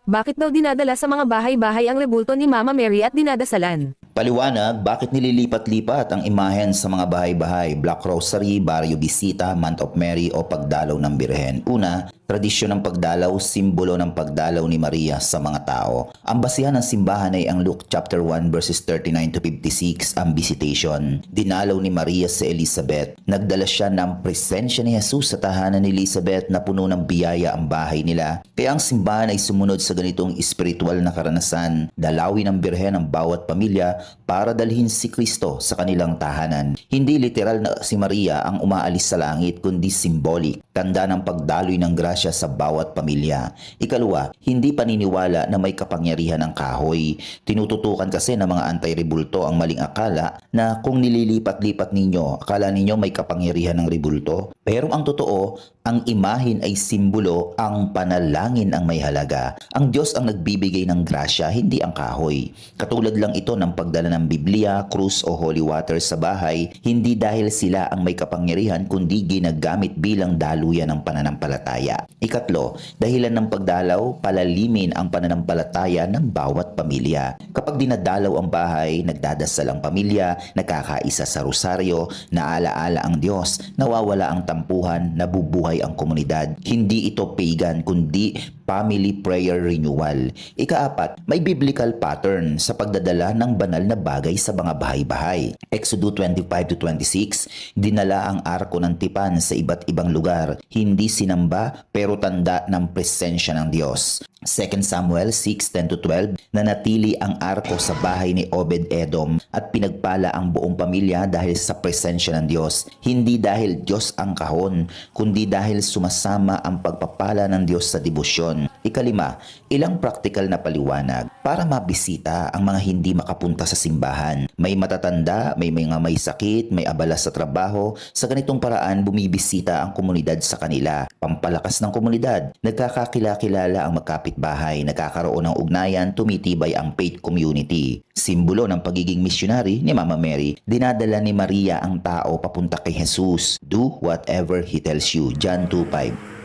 Bakit daw dinadala sa mga bahay-bahay ang rebulto ni Mama Mary at dinadasalan? Paliwanag, bakit nililipat-lipat ang imahen sa mga bahay-bahay, Black Rosary, Barrio Bisita, Month of Mary o pagdalaw ng Birhen? Una, tradisyon ng pagdalaw, simbolo ng pagdalaw ni Maria sa mga tao. Ang basihan ng simbahan ay ang Luke chapter 1 verses 39 to 56, ang visitation. Dinalaw ni Maria si Elizabeth. Nagdala siya ng presensya ni Jesus sa tahanan ni Elizabeth na puno ng biyaya ang bahay nila. Kaya ang simbahan ay sumunod sa ganitong espiritual na karanasan. Dalawin ng Birhen ang bawat pamilya para dalhin si Kristo sa kanilang tahanan. Hindi literal na si Maria ang umaalis sa langit kundi symbolic, tanda ng pagdaloy ng grasya sa bawat pamilya. Ikalawa, hindi paniniwala na may kapangyarihan ang kahoy. Tinututukan kasi ng mga anti-rebulto ang maling akala na kung nililipat-lipat ninyo, akala ninyo may kapangyarihan ng rebulto. Pero ang totoo, ang imahin ay simbolo, ang panalangin ang may halaga. Ang Diyos ang nagbibigay ng grasya, hindi ang kahoy. Katulad lang ito ng pagdala ng Biblia, krus o holy water sa bahay, hindi dahil sila ang may kapangyarihan kundi ginagamit bilang daluyan ng pananampalataya. Ikatlo, dahilan ng pagdalaw, palalimin ang pananampalataya ng bawat pamilya. Kapag dinadalaw ang bahay, nagdadasal ang pamilya, nagkakaisa sa rosaryo, naalaala ang Diyos, nawawala ang tampuhan, nabubuhay ang komunidad. Hindi ito pagan kundi family prayer renewal. Ikaapat, may biblical pattern sa pagdadala ng banal na bagay sa mga bahay-bahay. Exodus 25 to 26, dinala ang arko ng tipan sa iba't ibang lugar, hindi sinamba pero tanda ng presensya ng Diyos. 2 Samuel 6:10 to 12, nanatili ang arko sa bahay ni Obed-Edom at pinagpala ang buong pamilya dahil sa presensya ng Diyos. Hindi dahil Diyos ang kahon, kundi dahil sumasama ang pagpapala ng Diyos sa debosyon. Ikalima, ilang praktikal na paliwanag para mabisita ang mga hindi makapunta sa simbahan. May matatanda, may mga may sakit, may abala sa trabaho. Sa ganitong paraan, bumibisita ang komunidad sa kanila. Pampalakas ng komunidad, nagkakakilala ang magkapitbahay, nagkakaroon ng ugnayan, tumitibay ang faith community. Simbolo ng pagiging missionary ni Mama Mary, dinadala ni Maria ang tao papunta kay Jesus. Do whatever He tells you. John 2:5.